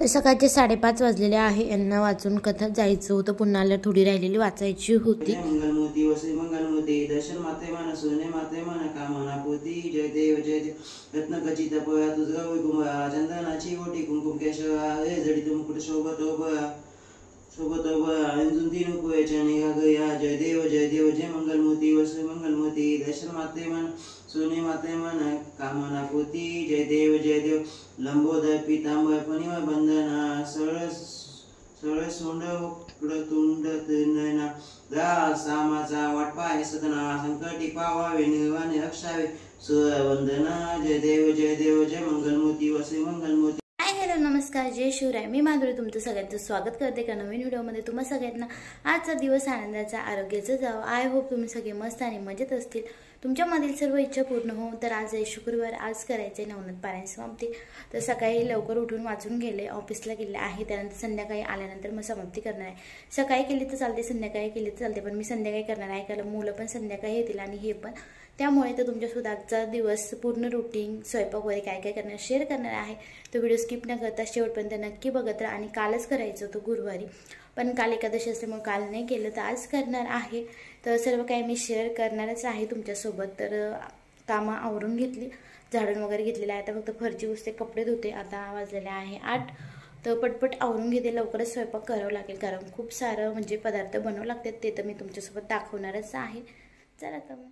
सकाळचे 5:30 वाजलेले आहे. यांना वाचून कथा जायचं होतं, पुन्हा थोडी राहिलेली वाचायची होती. मंगलमूर्ती वसे मंगलमूर्ती दर्शन माते मन सोने माते मन कामना पोती जय देव रत्नखचित पया तुझगा कुंभा चंदनाची ओटी कुंकुम केशवा हे जडित मुकुट सोबत अंजुन तीन कुयाच्या निघा गया जय देव जय मंगलमूर्ती वसे मंगलमूर्ती दर्शन माते मन सोने माते मन कामना पोती जय देव लंबोदर पीतांबर फणिमय बंधना सळ सोंड तुंड नयना दा सामाचा वाटपाय सदना संकटी पावावे निर्वाणे रक्षावे वंदना जय देव जय मंगलमूर्ती वसे मंगलमूर्ती. हॅलो नमस्कार, जय शिवराय. मी माधुरी तुमचं सगळ्यांचं स्वागत करते का नवीन व्हिडिओमध्ये. तुम्हा सगळ्यांना आजचा दिवस आनंदाचा आरोग्याचा जावो. आय होप तुम्ही सगळे मस्त आणि मजेत असतील. तुमच्यामधील सर्व इच्छा पूर्ण हो. तर आज आहे शुक्रवार, आज करायचे नवनाथ पारायण समाप्ती. तर सकाळी लवकर उठून वाचून गेले, ऑफिसला गेले आहे. त्यानंतर संध्याकाळी आल्यानंतर मग समाप्ती करणार आहे. सकाळी केली तर चालते, संध्याकाळी केली तर चालते, पण मी संध्याकाळी करणार आहे कारण मुलं पण संध्याकाळी येतील आणि हे पण. त्यामुळे तर तुमच्यासोबत आजचा दिवस पूर्ण रुटीन स्वयंपाक वगैरे काय काय करणार शेअर करणार आहे. तो व्हिडिओ स्किप न करता शेवटपर्यंत नक्की बघत राहा. आणि कालच करायचं होतं गुरुवारी, पण काल एकादशी असल्यामुळे काल नाही केलं, तर आज करणार आहे. तर सर्व काही मी शेअर करणारच आहे तुमच्यासोबत. तर कामं आवरून घेतली, झाडून वगैरे घेतलेलं आहे. आता फक्त फरची पुसते, कपडे धुते. आता वाजलेले आहे 8. तर पटपट आवरून घेते, लवकरच स्वयंपाक करावं लागेल कारण खूप सारं म्हणजे पदार्थ बनवावं लागतात. ते तर मी तुमच्यासोबत दाखवणारच आहे. चला तर मग.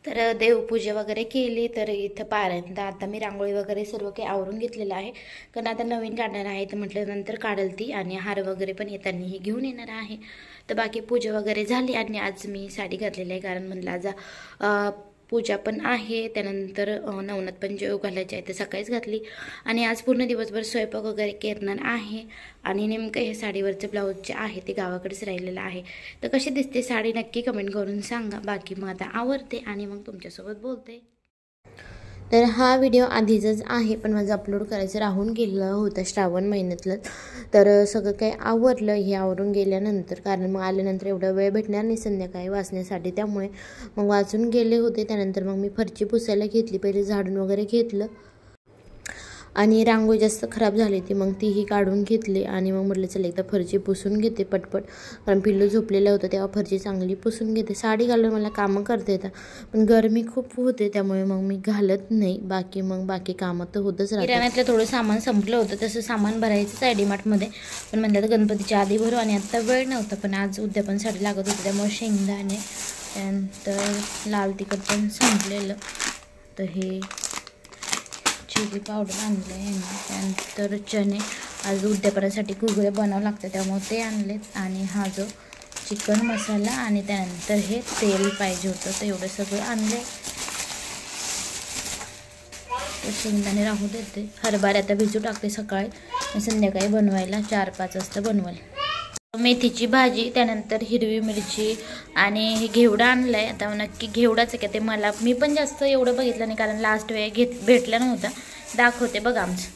तर देवपूजा वगैरे केली. तर इथं पारायण आता मी रांगोळी वगैरे सर्व काही आवरून घेतलेलं आहे कारण आता नवीन काढणार आहे. तर म्हटल्यानंतर काढल ती, आणि हार वगैरे पण येताना घेऊन येणार आहे. तर बाकी पूजा वगैरे झाली. आणि आज मी साडी घातलेली आहे कारण म्हणलं आज पूजा पण आहे, त्यानंतर नवनाथ पण जेव घालायचे आहे. तर सकाळीच घातली. आणि आज पूर्ण दिवसभर स्वयंपाक वगैरे करणार आहे. आणि नेमकं हे साडीवरचे ब्लाऊज जे आहे ते गावाकडेच राहिलेलं आहे. तर कशी दिसते साडी नक्की कमेंट करून सांगा. बाकी मग आता आवरते आणि मग तुमच्यासोबत बोलते. तर हा व्हिडिओ आधीचंच आहे, पण माझं अपलोड करायचं राहून गेलं होतं श्रावण महिन्यातलं. तर सगळं काही आवरलं हे आवरून गेल्यानंतर, कारण मग आल्यानंतर एवढा वेळ भेटणार नाही संध्याकाळी वाचण्यासाठी. त्यामुळे मग वाचून गेले होते. त्यानंतर मग मी फरची पुसायला घेतली, पहिले झाडून वगैरे घेतलं. आणि रांगोळी जास्त खराब झाली ती, मग तीही काढून घेतली. आणि मग म्हटलं चला एकदा फरची पुसून घेते पटपट, कारण पिल्लू झोपलेलं होतं तेव्हा फरची चांगली पुसून घेते. साडी घालून मला कामं करता येतात, पण गरमी खूप होते त्यामुळे मग मी घालत नाही. बाकी कामं तर होतच राहतात. किराण्यातलं थोडं सामान संपलं होतं, तसं सामान भरायचंच आहे डीमार्टमध्ये, पण म्हणलं तर गणपतीच्या आधी भरू. आणि आत्ता वेळ नव्हता, पण आज उद्या पण साडी लागत होती, त्यामुळे शेंगदाणे, त्यानंतर लाल तिखट पण संपलेलं. तर हे चिली पावडर आणलं आहे. त्यानंतर चणे, आज उद्यापर्यंतसाठी घुगरे बनावं लागतं त्यामुळे ते आणलेत. आणि हा जो चिकन मसाला, आणि त्यानंतर हे तेल पाहिजे होतं, तर एवढं सगळं आणले. तर शेंगदाणे राहू देते. हरभरे आता भिजू टाकते सकाळी, संध्याकाळी बनवायला 4-5 वाजता बनवाल. मेथीची भाजी, त्यानंतर हिरवी मिरची, आणि हे घेवडा आणलं आहे. आता नक्की घेवडाच आहे का ते मी पण जास्त एवढं बघितलं नाही कारण लास्ट वेळ भेटला नव्हता. दाखवते बघा आमचं.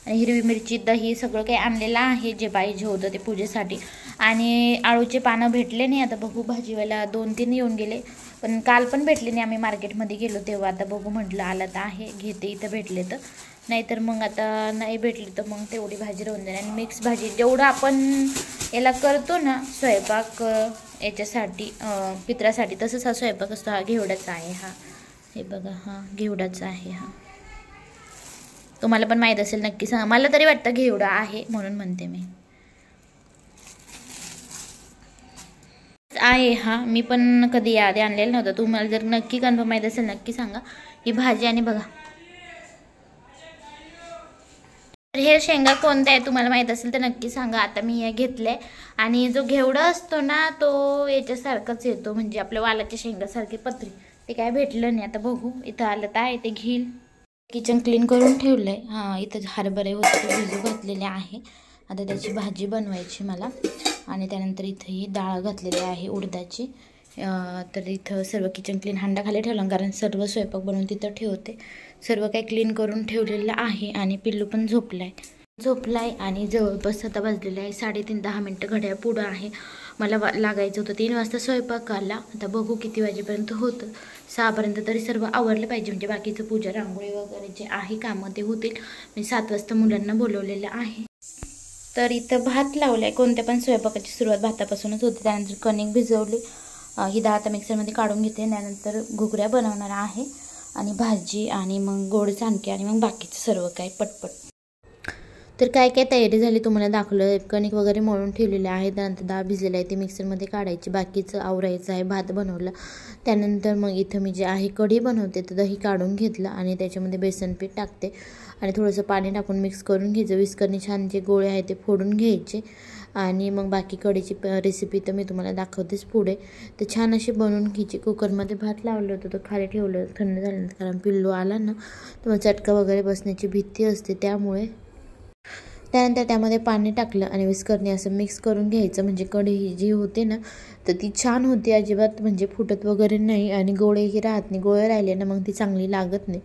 आणि हिरवी मिरची, दही सगळं काही आणलेलं आहे जे पाहिजे होतं ते पूजेसाठी. आणि आळूचे पानं भेटले नाही, आता बघू. भाजीवाला 2-3 येऊन गेले, पण काल पण भेटले नाही, आम्ही मार्केटमध्ये गेलो तेव्हा. आता बघू म्हटलं आलं तर आहे, घेते इथं भेटले तर, नाहीतर मग आता नाही भेटली तर मग तेवढी भाजी राहून जाईल. आणि मिक्स भाजी जेवढं आपण याला करतो ना स्वयंपाक याच्यासाठी पित्रासाठी, तसंच हा स्वयंपाक असतो. हा घेवडाचा आहे, हा हे बघा, हा घेवडाचा आहे. हा तुम्हाला पण माहीत असेल नक्की सांगा. मला तरी वाटतं घेवडा आहे म्हणून म्हणते मी. आहे हा, मी पण कधी यादी आणलेला नव्हता. तुम्हाला जर नक्की कन्फर्म माहीत असेल नक्की सांगा. ही भाजी, आणि बघा हे शेंगा कोणत्या आहे तुम्हाला माहीत असेल तर नक्की सांगा. आता मी हे घेतले. आणि जो घेवडा असतो ना तो याच्यासारखाच येतो, म्हणजे आपल्या वालाच्या शेंगासारखी पत्री. ते काय भेटलं नाही, आता बघू. इथं आलं तर आहे ते घेईल. किचन क्लीन करून ठेवलं आहे. हां, इथं हरभरे होते ते भिजू घातलेले आहे. आता त्याची भाजी बनवायची मला. आणि त्यानंतर इथं ही डाळ घातलेली आहे उडदाची. तर इथं सर्व किचन क्लीन हांडाखाली ठेवलं कारण सर्व स्वयंपाक बनवून तिथं ठेवते. सर्व काही क्लीन करून ठेवलेलं आहे. आणि पिल्लू पण झोपलं आहे. झोपलाय आणि जवळपास आता वाजलेलं आहे 3:30 10 मिनटं घड्याळ पुढं आहे. मला लागायचं होतं 3 वाजता स्वयंपाकाला. आता बघू किती वाजेपर्यंत होतं. 6पर्यंत तरी सर्व आवरलं पाहिजे, म्हणजे बाकीचं पूजा रांगोळी वगैरे जे आहे कामं ते होतील. मी 7 वाजता मुलांना बोलवलेलं आहे. तर इथं भात लावलाय. कोणत्या पण स्वयंपाकाची सुरुवात भातापासूनच होते. त्यानंतर कणिक भिजवली. ही डाळ आता मिक्सरमध्ये काढून घेते. त्यानंतर घुगऱ्या बनवणार आहे आणि भाजी आणि मग गोड चाणके आणि मग बाकीचं सर्व काय पटपट. तर काय काय तयारी झाली तुम्हाला दाखवलं. कणिक वगैरे मळून ठेवलेलं आहे. त्यानंतर डाळ भिजलेली आहे ती मिक्सरमध्ये काढायची. बाकीचं आवरायचं आहे. भात बनवलं. त्यानंतर मग इथं मी जे आहे कढी बनवते तर दही काढून घेतलं आणि त्याच्यामध्ये बेसन पीठ टाकते आणि थोडंसं पाणी टाकून मिक्स करून घ्यायचं. विस्करने छान जे गोळे आहे ते फोडून घ्यायचे आणि मग बाकी कढीची रेसिपी तर मी तुम्हाला दाखवतेच पुढे. तर छान अशी बनवून घ्यायची. कुकरमध्ये भात लावलं होतं तर खाली ठेवलं थंड झाल्यानंतर, कारण पिल्लू आला ना तर मग चटका वगैरे बसण्याची भीती असते त्यामुळे. त्यानंतर त्यामध्ये पाणी टाकलं आणि विस्करने असं मिक्स करून घ्यायचं. म्हणजे कढी जी होते ना तर ती छान होती, अजिबात म्हणजे फुटत वगैरे नाही आणि गोळेही राहत नाही. गोळे राहिले ना मग ती चांगली लागत नाही.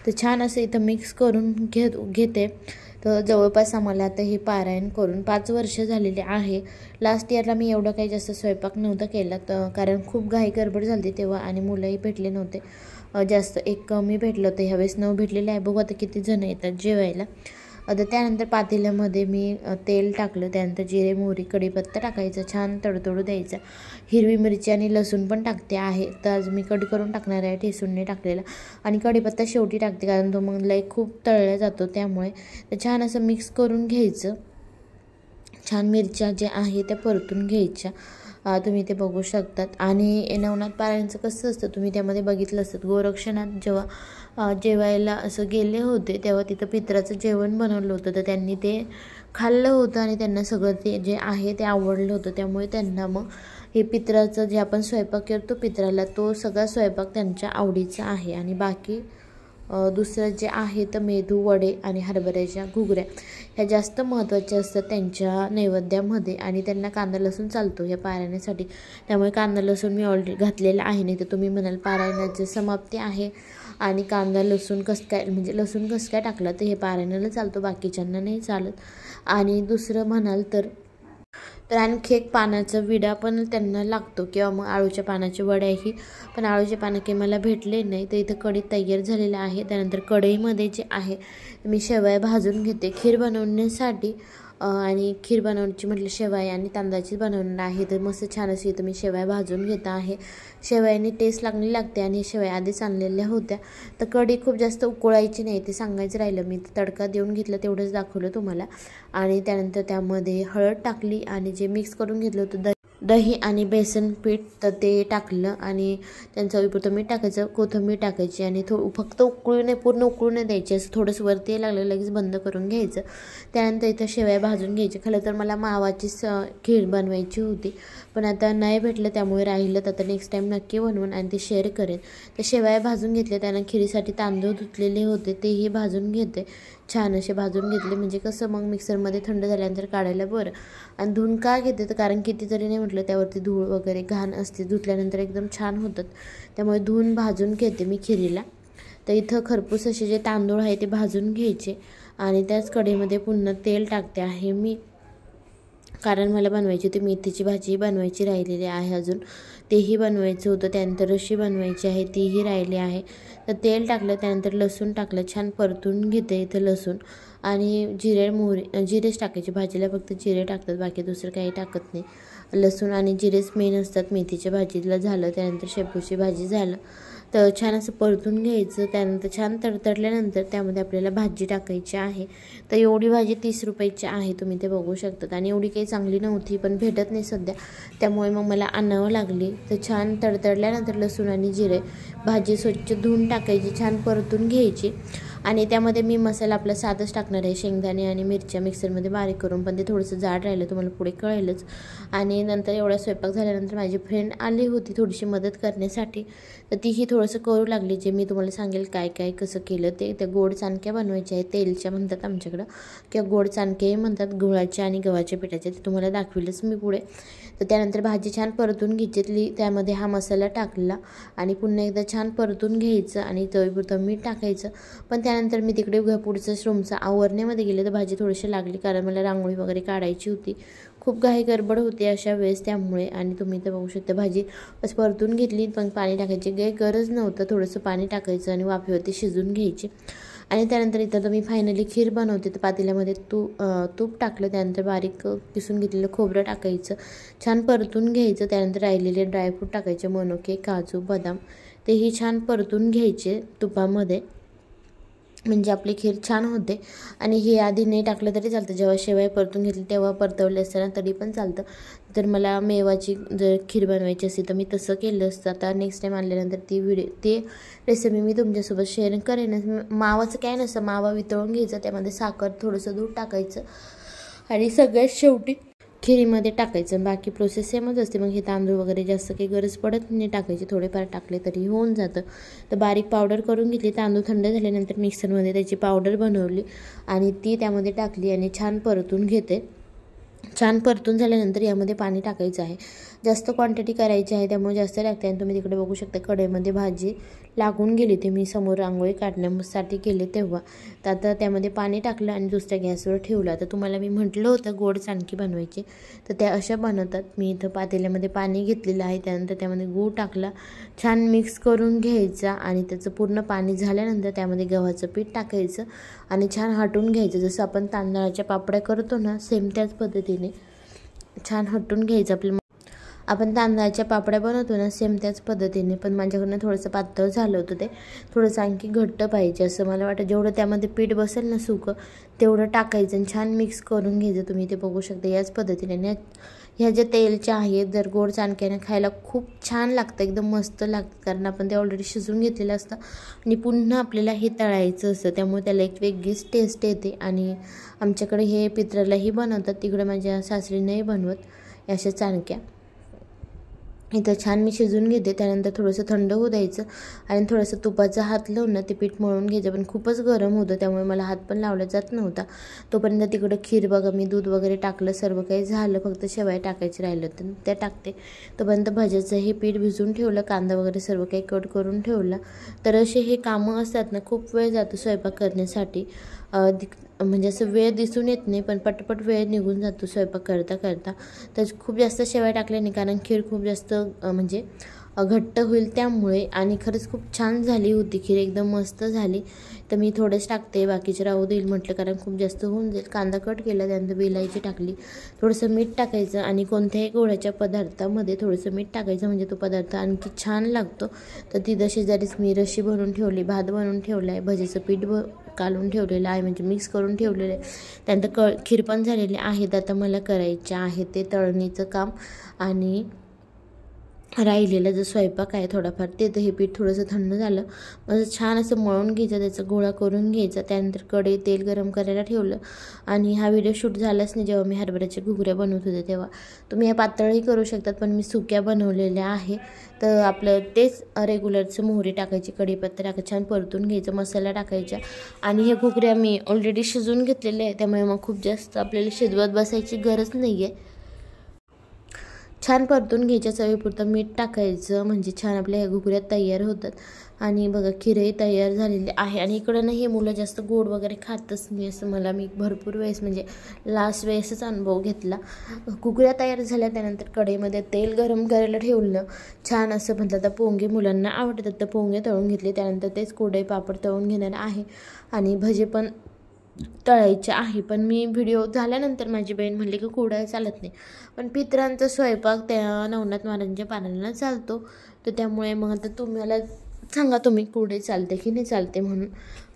तर छान असं इथं मिक्स करून घेते. तर जवळपास आम्हाला आता हे पारायण करून 5 वर्ष झालेले आहे. लास्ट इयरला मी एवढं काही जास्त स्वयंपाक नव्हता केला तर कारण खूप घाई गडबड झाली तेव्हा आणि मुलंही भेटले नव्हते जास्त. एक कमी भेटलं होतं, ह्यावेळेस 9 भेटलेले आहे. बघू आता किती जण येतात जेवायला. आता त्यानंतर पातेल्यामध्ये मी तेल टाकलं. त्यानंतर जिरे मोहरी कढीपत्ता टाकायचा, छान तडतडू द्यायचा. हिरवी मिरची आणि लसूण पण टाकते आहे. तर आज मी कढी करून टाकणार आहे, ठेसून टाकलेला. आणि कढीपत्ता शेवटी टाकते कारण तो मग लई खूप तळला जातो त्यामुळे. तर छान असं मिक्स करून घ्यायचं. छान मिरच्या ज्या आहे त्या परतून घ्यायच्या. तुम्ही ते बघू शकतात. आणि नवनाथ पारायणचं कसं असतं तुम्ही त्यामध्ये बघितलं असतं. गोरक्षनाथ जेव्हा जेवायला असं गेले होते तेव्हा तिथं पित्राचं जेवण बनवलं होतं तर त्यांनी ते खाल्लं होतं आणि त्यांना सगळं ते जे आहे ते आवडलं होतं. त्यामुळे त्यांना मग हे पित्राचं जे आपण स्वयंपाक करतो पित्राला तो सगळा स्वयंपाक त्यांच्या आवडीचा आहे. आणि बाकी दुसरं जे आहे तर मेदू वडे आणि हरभऱ्याच्या घुगऱ्या ह्या जास्त महत्त्वाच्या असतात त्यांच्या नैवेद्यामध्ये. आणि त्यांना कांदा लसूण चालतो ह्या पारायणासाठी, त्यामुळे कांदा लसूण मी ऑलरेडी घातलेला आहे. नाही तर तुम्ही म्हणाल पारायणाची समाप्ती आहे आणि कांदा लसूण कसं काय, म्हणजे लसूण कसं काय टाकला तर हे पारायणाला चालतो, बाकीच्यांना नाही चालत. आणि दुसरं म्हणाल तर आणखी एक पानाचा विडा पण त्यांना लागतो किंवा मग आळूच्या पानाची वड्याही. पण आळूचे पानं काही मला भेटले नाही. तर इथं कढी तयार झालेलं आहे. त्यानंतर कढईमध्ये जे आहे मी शेवया भाजून घेते खीर बनवण्यासाठी. आणि खीर बनवण्याची म्हटलं शेवया आणि तांदळाची बनवणार आहे. तर मस्त छान अशी इथं मी शेवया भाजून घेत आहे. शेवयाने टेस्ट लागली लागते आणि शेवया आधीच आणलेल्या होत्या. तर कढी खूप जास्त उकळायची नाही ते सांगायचं राहिलं. मी तडका देऊन घेतलं तेवढंच दाखवलं तुम्हाला. आणि त्यानंतर त्यामध्ये हळद टाकली आणि जे मिक्स करून घेतलं होतं दही आणि बेसन पीठ तर ते टाकलं आणि त्यांचं चवीपुरतं मीठ टाकायचं, कोथिंबीर टाकायची आणि फक्त उकळू नये, पूर्ण उकळू नाही द्यायची. असं थोडंसं वरती लागलं लगेच बंद करून घ्यायचं. त्यानंतर इथं शेवया भाजून घ्यायची. खरं तर मला मावाची खीर बनवायची होती पण आता नाही भेटलं त्यामुळे राहिलं. तर आता नेक्स्ट टाईम नक्की बनवून आणि ते शेअर करेन. तर शेवया भाजून घेतल्या. त्यानं खिरीसाठी तांदूळ धुतलेले होते तेही भाजून घेते. छान असे भाजून घेतले म्हणजे कसं मग मिक्सरमध्ये थंड झाल्यानंतर काढायला बरं. आणि धुवून का घेते तर कारण किती जरी नाही म्हटलं त्यावरती धूळ वगैरे घाण असते, धुतल्यानंतर एकदम छान होतात त्यामुळे धुवून भाजून घेते मी खिरीला. तर इथं खरपूस असे जे तांदूळ आहे ते भाजून घ्यायचे आणि त्याच कढईमध्ये पुन्हा तेल टाकते आहे मी, कारण मला बनवायची होती मेथीची भाजी बनवायची राहिलेली आहे अजून, तेही बनवायचं होतं. त्यानंतर रशी बनवायची आहे तीही राहिली आहे. तर तेल टाकलं, त्यानंतर लसूण टाकलं, छान परतून घेते इथं लसूण आणि जिरेच टाकायचे. भाजीला फक्त जिरे टाकतात, बाकी दुसरं काही टाकत नाही. लसूण आणि जिरेच मेन असतात मेथीच्या भाजीला. झालं त्यानंतर शेपूची भाजी झालं. तर छान असं परतून घ्यायचं. त्यानंतर छान तडतडल्यानंतर त्यामध्ये आपल्याला भाजी टाकायची आहे. तर एवढी भाजी 30 रुपयाची आहे, तुम्ही ते बघू शकतात. आणि एवढी काही चांगली नव्हती पण भेटत नाही सध्या त्यामुळे मग मला आणावं लागली. तर छान तडतडल्यानंतर लसूण आणि जिरे भाजी स्वच्छ धुवून टाकायची, छान परतून घ्यायची. आणि त्यामध्ये मी मसाला आपला साधच टाकणार आहे, शेंगदाणे आणि मिरच्या मिक्सरमध्ये बारीक करून, पण ते थोडंसं जाड राहिलं तुम्हाला पुढे कळेलच. आणि नंतर एवढा स्वयंपाक झाल्यानंतर माझी फ्रेंड आली होती थोडीशी मदत करण्यासाठी. तर तीही थोडंसं करू लागली, जे मी तुम्हाला सांगेल काय काय कसं केलं ते. त्या गोड चाणक्या बनवायच्या आहेत, तेलच्या म्हणतात आमच्याकडं, किंवा गोड चाणक्याही म्हणतात, गुळाच्या आणि गव्हाच्या पिठाच्या. ते तुम्हाला दाखविलंच मी पुढे. तर त्यानंतर भाजी छान परतून घेतली, त्यामध्ये हा मसाला टाकला आणि पुन्हा एकदा छान परतून घ्यायचं आणि चवीपुरतं मीठ टाकायचं. पण त्यानंतर मी तिकडे पुढचं रूमचं आवरण्यामध्ये गेले तर भाजी थोडीशी लागली, कारण मला रांगोळी वगैरे काढायची होती. खूप घाई गडबड होती अशा वेळेस त्यामुळे. आणि तुम्ही तर बघू शकता भाजी बस परतून घेतली, पण पाणी टाकायची काही गरज नव्हतं. थोडंसं पाणी टाकायचं आणि वाफेवरती शिजून घ्यायची. आणि त्यानंतर इथं तर मी फायनली खीर बनवते, तर पातेल्यामध्ये तूप टाकलं. त्यानंतर बारीक किसून घेतलेलं खोबरं टाकायचं, छान परतून घ्यायचं. त्यानंतर राहिलेले ड्रायफ्रूट टाकायचे, मनुके, काजू, बदाम, तेही छान परतून घ्यायचे तुपामध्ये, म्हणजे आपली खीर छान होते. आणि हे आधी नाही टाकलं तरी चालतं, जेव्हा शेवया परतून घेतली तेव्हा परतवले असताना तरी पण चालतं. तर मला मेवाची जर खीर बनवायची असेल तर मी तसं केलं असतं. आता नेक्स्ट टाईम आल्यानंतर ती रेसिपी मी तुमच्यासोबत शेअर करेनच. मावाचं काय नसतं, मावा वितळून घ्यायचा, त्यामध्ये साखर, थोडंसं दूध टाकायचं आणि सगळ्यात शेवटी खिरीमध्ये टाकायचं. बाकी प्रोसेस सेमच असते. मग हे तांदूळ वगैरे जास्त काही गरज पडत नाही टाकायची, थोडेफार टाकले तरी होऊन जातं. तर बारीक पावडर करून घेतली. तांदूळ थंड झाल्यानंतर मिक्सरमध्ये त्याची पावडर बनवली आणि ती त्यामध्ये टाकली आणि छान परतून घेते. छान परतून झाल्यानंतर यामध्ये पाणी टाकायचं आहे. जास्त क्वांटिटी करायची आहे त्यामुळे जास्त लागते. आणि तुम्ही तिकडे बघू शकता कढईमध्ये भाजी लागून गेली, ते मी समोर रांगोळी काढण्यासाठी केले तेव्हा. तर आता त्यामध्ये पाणी टाकलं आणि दुसऱ्या गॅसवर ठेवलं. तर तुम्हाला मी म्हटलं होतं गोड चाणकी बनवायची, तर त्या अशा बनवतात. मी इथं पातेल्यामध्ये पाणी घेतलेलं आहे, त्यानंतर त्यामध्ये गूळ टाकला, छान मिक्स करून घ्यायचा. आणि त्याचं पूर्ण पाणी झाल्यानंतर त्यामध्ये गव्हाचं पीठ टाकायचं आणि छान हटून घ्यायचं. जसं आपण तांदळाच्या पापड्या करतो ना, सेम त्याच पद्धतीने छान हटून घ्यायचं. आपण तांदळाच्या पापड्या बनवतो ना, सेम त्याच पद्धतीने. पण माझ्याकडनं थोडंसं पातळ झालं होतं, ते थोडंसं आणखी घट्ट पाहिजे असं मला वाटतं. जेवढं त्यामध्ये पीठ बसेल ना सुकं, तेवढं टाकायचं आणि छान मिक्स करून घ्यायचं. तुम्ही ते बघू शकता याच पद्धतीने. ह्या ज्या तेलच्या आहेत, जर गोड चाणक्याने खायला खूप छान लागतं, एकदम मस्त लागतं, कारण आपण ते ऑलरेडी शिजून घेतलेलं असतं आणि पुन्हा आपल्याला हे तळायचं असतं, त्यामुळे त्याला एक वेगळीच टेस्ट येते. आणि आमच्याकडे हे पित्रालाही बनवतात, तिकडे माझ्या सासरी नाही बनवत अशा चाणक्या. इथं छान मी शिजून घेते. त्यानंतर थोडंसं थंड होऊ द्यायचं आणि थोडंसं तुपाचा हात लावून ना ते पीठ मळून घ्यायचं. पण खूपच गरम होतं त्यामुळे मला हात पण लावला जात नव्हता. तोपर्यंत तिकडं खीर बघा, मी दूध वगैरे टाकलं, सर्व काही झालं, फक्त शेवया टाकायचे राहिलं तर त्या टाकते. तोपर्यंत भाज्याचं हे पीठ भिजून ठेवलं, कांदा वगैरे सर्व काही कट करून ठेवला. तर असे हे कामं असतात ना, खूप वेळ जातो स्वयंपाक करण्यासाठी. म्हणजे असं वेळ दिसून येत नाही, पण पटपट वेळ निघून जातो स्वयंपाक करता करता. तर खूप जास्त शेवया टाकल्या नाही, कारण खीर खूप जास्त म्हणजे घट्ट होईल त्यामुळे. आणि खरंच खूप छान झाली होती खीर, एकदम मस्त झाली. तर मी थोडंच टाकते, बाकीचे राहू देईल म्हटलं, कारण खूप जास्त होऊन जाईल. कांदा कट केला, त्यानंतर वेलायची टाकली, थोडंसं मीठ टाकायचं. आणि कोणत्याही गोळ्याच्या पदार्थामध्ये थोडंसं मीठ टाकायचं, म्हणजे तो पदार्थ आणखी छान लागतो. तर ती शेजारीच मी रशी बनवून ठेवली, भात बनवून ठेवला आहे, भजीचं पीठ काढून ठेवलेलं आहे, म्हणजे मिक्स करून ठेवलेलं आहे. त्यानंतर खीर पण झालेली आहेत. आता मला करायचे आहे ते तळणीचं काम आणि राहिलेलं जो स्वयंपाक आहे थोडाफार ते. तर हे पीठ थोडंसं थंड झालं, मग छान असं मळून घ्यायचं, त्याचा गोळा करून घ्यायचा. त्यानंतर कढई तेल गरम करायला ठेवलं. आणि हा व्हिडिओ शूट झालाच नाही जेव्हा मी हरभऱ्याच्या घुगऱ्या बनवत होते तेव्हा. तुम्ही या पातळही करू शकतात, पण मी सुक्या बनवलेल्या आहे. तर आपलं तेच रेग्युलरचं मोहरी टाकायची, कढीपत्ता टाकायचं, छान परतून घ्यायचं, मसाला टाकायचा. आणि हे घुगऱ्या मी ऑलरेडी शिजवून घेतलेले आहे, त्यामुळे मग खूप जास्त आपल्याला शिजवत बसायची गरज नाही आहे. छान परतून घ्यायच्या, चवीपुरतं मीठ टाकायचं, म्हणजे छान आपल्या ह्या घुगऱ्या तयार होतात. आणि बघा खीरही तयार झालेली आहे. आणि इकडं ना हे मुलं जास्त गोड वगैरे खातच नाही, असं मी भरपूर वेळेस म्हणजे लास्ट वेळेसच अनुभव घेतला. घुगऱ्या तयार झाल्या, त्यानंतर कढईमध्ये तेल गरम करायला ठेवलं. छान असं म्हटलं तर पोंगे मुलांना आवडतात, तर पोंगे तळून घेतले. त्यानंतर तेच कुरडई पापड तळून घेणार आहे आणि भजे पण तळायचे आहे. पण मी व्हिडिओ झाल्यानंतर माझी बहीण म्हणली की कुरडया चालत नाही, पण पितरांचा स्वयंपाक त्या नवनाथ महाराजांच्या पारायणाला चालतो. तर त्यामुळे मग आता तुम्हाला सांगा तुम्ही कुरडई चालते की नाही चालते म्हणून.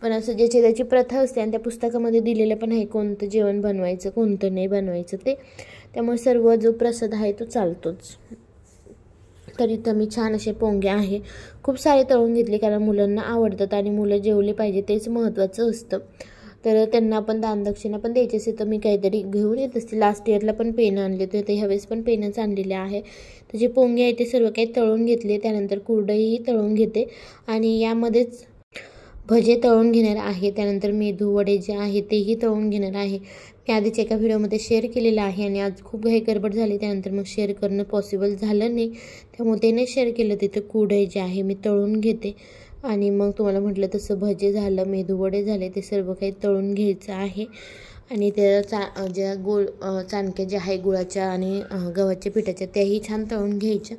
पण असं ज्याची त्याची प्रथा असते आणि त्या पुस्तकामध्ये दिलेलं पण आहे कोणतं जेवण बनवायचं कोणतं नाही बनवायचं ते. त्यामुळे सर्व जो प्रसाद आहे तो चालतोच. तरी तर मी छान असे पोंगे आहे खूप सारे तळून घेतले, कारण मुलांना आवडतात आणि मुलं जेवले पाहिजे तेच महत्त्वाचं असतं. तर त्यांना आपण दानदक्षिणा पण द्यायची असेल तर मी काहीतरी घेऊन येत असते. लास्ट इयरला पण पेनं आणले होते, तर ह्यावेळेस पण पेनच आणलेले आहे. तर जे पोंगे आहे ते सर्व काही तळून घेतले. त्यानंतर कुरडईही तळून घेते आणि यामध्येच भजे तळून घेणार आहे. त्यानंतर मेदू वडे जे आहे तेही तळून घेणार आहे. मी आधीच एका व्हिडिओमध्ये शेअर केलेलं आहे आणि आज खूप घाई गडबड झाली, त्यानंतर मग शेअर करणं पॉसिबल झालं नाही, त्यामुळे ते नाही शेअर केलं. तिथं कुरडई जे आहे मी तळून घेते आणि मग तुम्हाला म्हटलं तसं भजे झालं, मेदूवडे झाले, ते सर्व काही तळून घ्यायचं आहे. आणि त्या ज्या चाणक्या ज्या आहे गुळाच्या आणि गव्हाच्या पिठाच्या, त्याही छान तळून घ्यायच्या.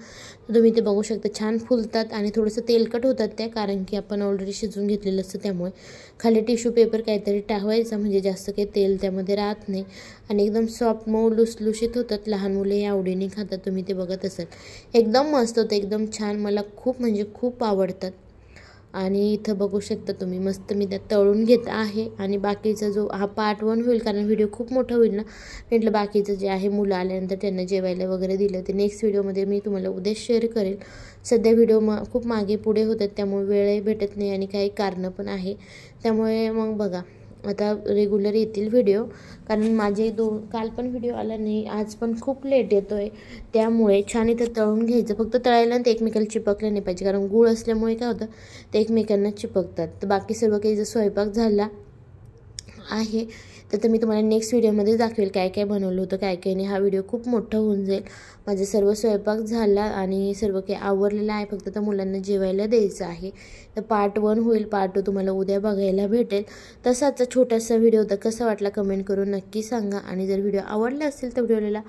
तुम्ही ते बघू शकता, छान फुलतात आणि थोडंसं तेलकट होतात त्या, कारण की आपण ऑलरेडी शिजवून घेतलेलं असतं. त्यामुळे खाली टिश्यू पेपर काहीतरी टाकायचा, म्हणजे जास्त काही तेल त्यामध्ये राहत नाही आणि एकदम सॉफ्ट मऊ लुसलुशीत होतात. लहान मुले हे आवडीने खातात. तुम्ही ते बघत असाल, एकदम मस्त होतं, एकदम छान. मला खूप म्हणजे खूप आवडतात. आणि इथं बघू शकता तुम्ही, मस्त मी त्यात तळून घेत आहे. आणि बाकीचा जो हा पार्ट 1 होईल, कारण व्हिडिओ खूप मोठा होईल ना, म्हटलं बाकीचं जे आहे मुलं आल्यानंतर त्यांना जेवायला वगैरे दिलं ते नेक्स्ट व्हिडिओमध्ये मी तुम्हाला उद्या शेअर करेल. सध्या व्हिडिओ खूप मागे पुढे होतात, त्यामुळे वेळही भेटत नाही आणि काही कारणं पण आहे. त्यामुळे मग बघा, आता रेग्युलर येतील व्हिडिओ, कारण माझे काल पण व्हिडिओ आला नाही, आज पण खूप लेट येतो आहे. त्यामुळे छान इथं तळून घ्यायचं, फक्त तळायला ते एकमेकाला चिपकलं नाही पाहिजे, कारण गूळ असल्यामुळे काय होतं, ते एकमेकांना चिपकतात. तर बाकी सर्व काही जर स्वयंपाक झाला आहे तर मी तुम्हाला नेक्स्ट व्हिडिओमध्ये दाखवेल काय काय बनवलं होतं, काय काय नाही. हा व्हिडिओ खूप मोठा होऊन जाईल. माझं सर्व स्वयंपाक झाला आणि सर्व काही आवरलेलं आहे, फक्त तर मुलांना जेवायला द्यायचं आहे. तर पार्ट 1 होईल, पार्ट 2 तुम्हाला उद्या बघायला भेटेल. तसाच छोटासा व्हिडिओ होता, कसा वाटला कमेंट करून नक्की सांगा. आणि जर व्हिडिओ आवडला असेल तर व्हिडिओला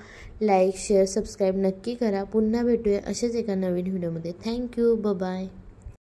लाईक शेअर सबस्क्राईब नक्की करा. पुन्हा भेटूया अशाच एका नवीन व्हिडिओमध्ये. Thank you, bye.